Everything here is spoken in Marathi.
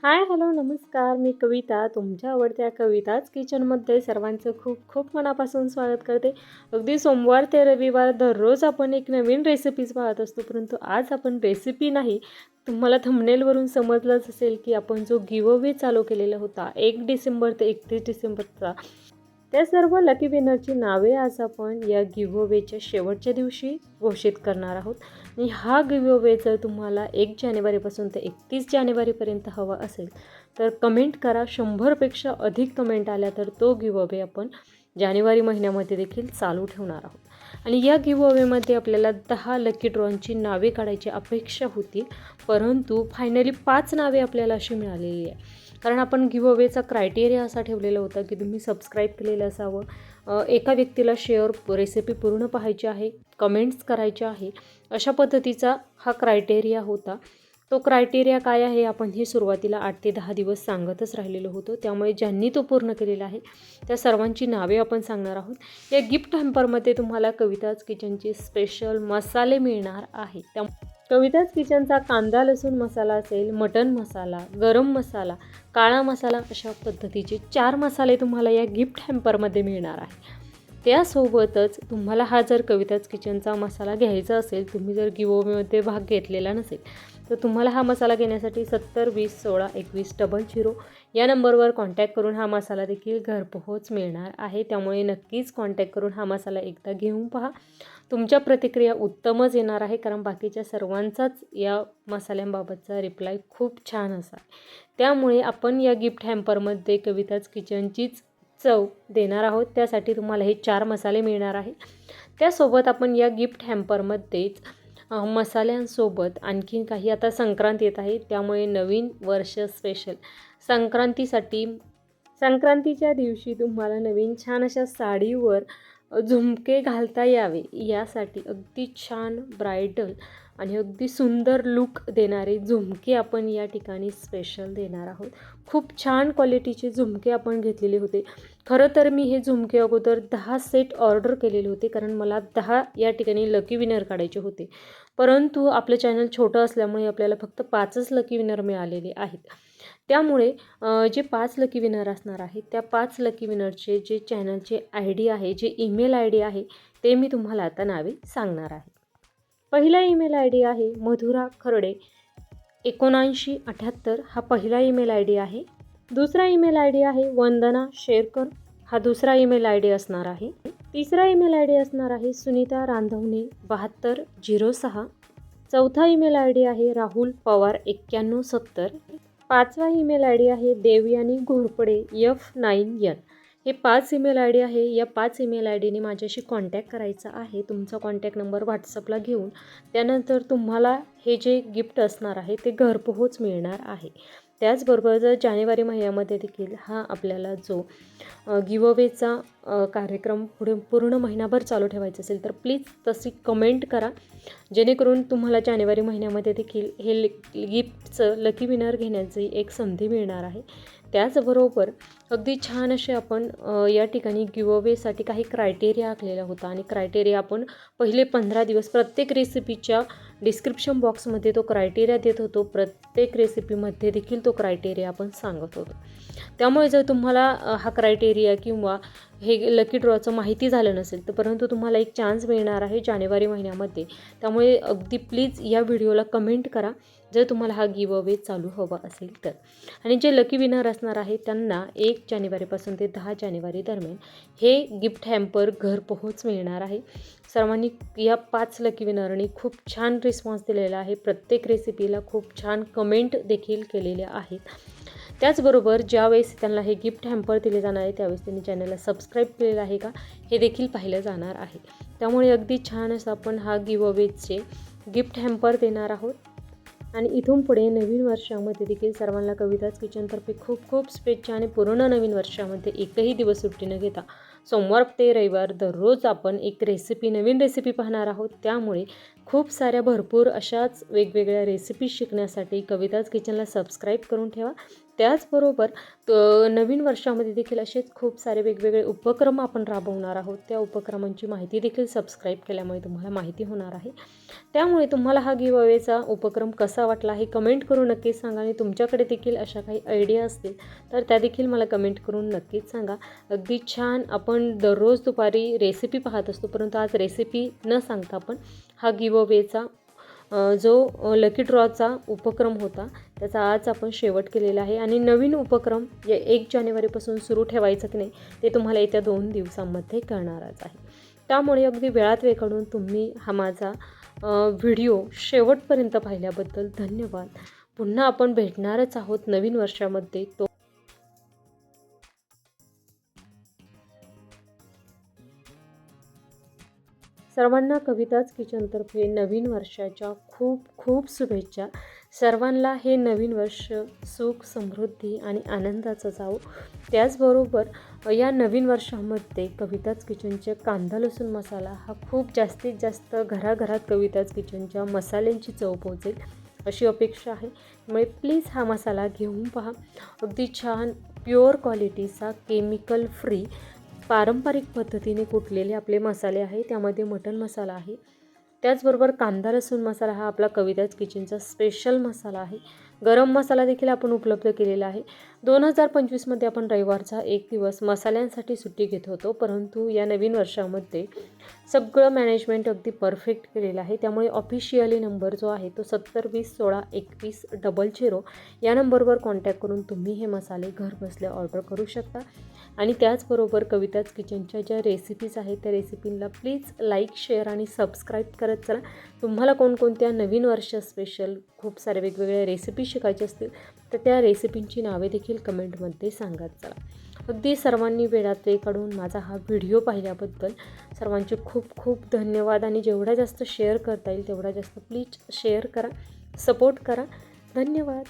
हाय, हॅलो, नमस्कार. मी कविता. तुमच्या आवडत्या कविताच किचनमध्ये सर्वांचं खूप खूप मनापासून स्वागत करते. अगदी सोमवार ते रविवार दररोज आपण एक नवीन रेसिपीज पाहत असतो, परंतु आज आपण रेसिपी नाही, तुम्हाला थंबनेलवरून समजलंच असेल की आपण जो गिव्हअवे चालू केलेला होता 1 डिसेंबर ते 31 डिसेंबरचा, त्या सर्व लकी विनरची नावे आज आपण या गिव्हअवेच्या शेवटच्या दिवशी घोषित करणार आहोत. आणि हा गिव्हअवे जर तुम्हाला 1 जानेवारीपासून ते 31 जानेवारीपर्यंत हवा असेल तर कमेंट करा. 100पेक्षा अधिक कमेंट आल्या तर तो गिव्हअवे आपण जानेवारी महिन्यामध्ये देखील चालू ठेवणार आहोत. आणि या गिव्हअवेमध्ये आपल्याला 10 लकी ड्रॉची नावे काढायची अपेक्षा होती, परंतु फायनली 5 नावे आपल्याला अशी मिळालेली आहे. कारण आपण गिव्हअवेचा क्रायटेरिया असा ठेवलेला होता की तुम्ही सबस्क्राईब केलेलं असावं, एका व्यक्तीला रेसिपी पूर्ण पाहायची आहे, कमेंट्स करायच्या आहे, अशा पद्धतीचा हा क्रायटेरिया होता. तो क्रायटेरिया काय आहे आपण हे सुरुवातीला 8 ते 10 दिवस सांगतच राहिलेलो होतो. त्यामुळे ज्यांनी तो पूर्ण केलेला आहे त्या सर्वांची नावे आपण सांगणार आहोत. या गिफ्ट हॅम्परमध्ये तुम्हाला कविताज किचनचे स्पेशल मसाले मिळणार आहे. त्या कविताज किचनचा कांदा लसूण मसाला असेल, मटन मसाला, गरम मसाला, काळा मसाला, अशा पद्धतीचे 4 मसाले तुम्हाला या गिफ्ट हॅम्परमध्ये मिळणार आहे. त्यासोबतच तुम्हाला हा जर कविताज किचनचा मसाला घ्यायचा असेल, तुम्ही जर गिव्हअवेमध्ये भाग घेतलेला नसेल तर तुम्हाला हा मसाला घेण्यासाठी 70 20 16 21 00 या नंबरवर कॉन्टॅक्ट करून हा मसाला देखील घरपोहोच मिळणार आहे. त्यामुळे नक्कीच कॉन्टॅक्ट करून हा मसाला एकदा घेऊन पहा. तुमच्या प्रतिक्रिया उत्तमच येणार आहे, कारण बाकीच्या सर्वांचाच या मसाल्यांबाबतचा रिप्लाय खूप छान असा आहे. त्यामुळे आपण या गिफ्ट हॅम्परमध्ये कविताज किचनचीच चव देणार आहोत. त्यासाठी तुम्हाला हे 4 मसाले मिळणार आहे. त्यासोबत आपण या गिफ्ट हॅम्परमध्येच मसाल्यांसोबत आणखीन काही, आता संक्रांत येत आहे त्यामुळे नवीन वर्ष स्पेशल संक्रांतीच्या दिवशी तुम्हाला नवीन छान अशा साडीवर झुमके घालता यावे यासाठी अगदी छान ब्रायडल आणि अगदी सुंदर लुक देणारे झुमके आपण या ठिकाणी स्पेशल देणार आहोत. खूप छान क्वालिटीचे झुमके आपण घेतलेले होते. खरं तर मी हे झुमके अगोदर 10 सेट ऑर्डर केलेले होते, कारण मला 10 या ठिकाणी लकी विनर काढायचे होते. परंतु आपलं चॅनल छोटं असल्यामुळे आपल्याला फक्त 5च लकी विनर मिळालेले आहेत. त्यामुळे जे 5 लकी विनर असणार आहेत त्या 5 लकी विनरचे जे चॅनलचे ID आहे, जे ईमेल ID आहे, ते मी तुम्हाला आता नावे सांगणार आहे. पहिला ईमेल ID आहे मधुरा खर्डे 7978, हा पहिला ईमेल ID आहे. दुसरा ईमेल ID आहे वंदना शेरकर, हा दुसरा ईमेल ID असणार आहे. तिसरा ईमेल ID असणार आहे सुनीता रांधवणे 7206. चौथा ईमेल ID आहे राहुल पवार 9170. पाचवा ईमेल ID आहे देवयानी घोरपडे F9N. हे 5 ईमेल ID आहे. या 5 ईमेल IDने माझ्याशी कॉन्टॅक्ट करायचा आहे. तुमचा कॉन्टॅक्ट नंबर व्हॉट्सअपला घेऊन त्यानंतर तुम्हाला हे जे गिफ्ट असणार आहे ते घरपोहोच मिळणार आहे. त्याचबरोबर जर जानेवारी महिन्यामध्ये देखील हा आपल्याला जो गिव्हअवेचा कार्यक्रम पुढे पूर्ण महिनाभर चालू ठेवायचा असेल तर प्लीज तशी कमेंट करा, जेणेकरून तुम्हाला जानेवारी महिन्यामध्ये देखील हे गिफ्टचं लकी विनर घेण्याची एक संधी मिळणार आहे. त्याचबरोबर अगदी छान असे आपण या ठिकाणी गिव्हअवेसाठी काही क्रायटेरिया आखलेला होता, आणि क्रायटेरिया आपण पहिले 15 दिवस प्रत्येक रेसिपीच्या डिस्क्रिप्शन बॉक्समध्ये तो क्रायटेरिया देत होतो. प्रत्येक रेसिपीमध्ये देखील तो क्रायटेरिया आपण सांगत होतो. त्यामुळे जर तुम्हाला हा क्रायटेरिया किंवा हे लकी ड्रॉचं माहिती झालं नसेल तर परंतु तुम्हाला एक चान्स मिळणार आहे जानेवारी महिन्यामध्ये. त्यामुळे अगदी प्लीज या व्हिडिओला कमेंट करा जर तुम्हाला हा गिव्हअवे चालू हवा असेल तर. आणि जे लकी विनर असणार आहे त्यांना 1 जानेवारीपासून ते 10 जानेवारी दरम्यान हे गिफ्ट हॅम्पर घरपोहोच मिळणार आहे. सर्वांनी या 5 लकी विनरनी खूप छान रिस्पॉन्स दिलेला आहे. प्रत्येक रेसिपीला खूप छान कमेंट देखील केलेल्या आहेत. त्याचबरोबर ज्यावेळेस त्यांना हे गिफ्ट हॅम्पर दिले जाणार आहे त्यावेळेस त्यांनी चॅनलला सबस्क्राईब केलेलं आहे का हे देखील पाहिलं जाणार आहे. त्यामुळे अगदी छान असं आपण हा गिव्हअवेचे गिफ्ट हॅम्पर देणार आहोत. आणि इथून पुढे नवीन वर्षामध्ये देखील सर्वांना कविताज किचनतर्फे खूप खूप शुभेच्छा. आणि पूर्ण नवीन वर्षामध्ये एकही दिवस सुट्टी न घेता सोमवार ते रविवार दररोज आपण एक नवीन रेसिपी पाहणार आहोत. त्यामुळे खूप साऱ्या भरपूर अशाच वेगवेगळ्या रेसिपी शिकण्यासाठी कविताज किचनला सबस्क्राईब करून ठेवा. त्याचबरोबर नवीन वर्षामध्ये देखील असेच खूप सारे वेगवेगळे उपक्रम आपण राबवणार आहोत. त्या उपक्रमांची माहिती देखील सबस्क्राईब केल्यामुळे तुम्हाला माहिती होणार आहे. त्यामुळे तुम्हाला हा गिव्ह अवेचा उपक्रम कसा वाटला हे कमेंट करून नक्कीच सांगा आणि तुमच्याकडे देखील अशा काही आयडिया असतील तर त्या देखील मला कमेंट करून नक्कीच सांगा. अगदी छान आपण दररोज दुपारी रेसिपी पाहत असतो, परंतु आज रेसिपी न सांगता आपण हा गिव्ह अवेचा जो लकी ड्रॉचा उपक्रम होता त्याचा आज आपण शेवट केलेला आहे आणि नवीन उपक्रम 1 जानेवारीपासून सुरू ठेवायचं की नाही ते तुम्हाला येत्या 2 दिवसांमध्ये कळणारच आहे. त्यामुळे अगदी वेळात वेळ काढून तुम्ही हा माझा व्हिडिओ शेवटपर्यंत पाहिल्याबद्दल धन्यवाद. पुन्हा आपण भेटणारच आहोत नवीन वर्षामध्ये. सर्वांना कविताच किचनतर्फे नवीन वर्षाच्या खूप खूप शुभेच्छा. सर्वांना हे नवीन वर्ष सुख, समृद्धी आणि आनंदाचं जावो. त्याचबरोबर या नवीन वर्षामध्ये कविताच किचनचे कांदा लसूण मसाला हा खूप जास्तीत जास्त घराघरात कविताच किचनच्या मसाल्यांची चव पोहोचेल अशी अपेक्षा आहे. त्यामुळे प्लीज हा मसाला घेऊन पहा. अगदी छान प्युअर क्वालिटीचा केमिकल फ्री पारंपरिक पद्धतीने कुटलेले आपले मसाले आहे. त्यामध्ये मटण मसाला आहे, त्याचबरोबर कांदा लसूण मसाला हा आपला कविताच किचनचा स्पेशल मसाला आहे. गरम मसाला देखील आपण उपलब्ध केलेला आहे. 2025मध्ये आपण रविवारचा 1 दिवस मसाल्यांसाठी सुट्टी घेत होतो, परंतु या नवीन वर्षामध्ये सगळं मॅनेजमेंट अगदी परफेक्ट केलेलं आहे. त्यामुळे ऑफिशियली नंबर जो आहे तो 7020162100 या नंबरवर कॉन्टॅक्ट करून तुम्ही हे मसाले घर बसल्या ऑर्डर करू शकता. आणि त्याचबरोबर कविताच किचनच्या ज्या रेसिपीज आहेत त्या रेसिपींना प्लीज लाईक, शेअर आणि सबस्क्राईब करत चला. तुम्हाला कोणकोणत्या नवीन वर्ष स्पेशल खूप सारे वेगवेगळ्या रेसिपी शिकायच्या असतील तर त्या रेसिपींची नावे देखील कमेंटमध्ये सांगत चला. अगदी सर्वांनी वेळात वेळ काढून माझा हा व्हिडिओ पाहिल्याबद्दल सर्वांचे खूप खूप धन्यवाद. आणि जेवढा जास्त शेअर करता येईल तेवढा जास्त प्लीज शेअर करा, सपोर्ट करा. धन्यवाद.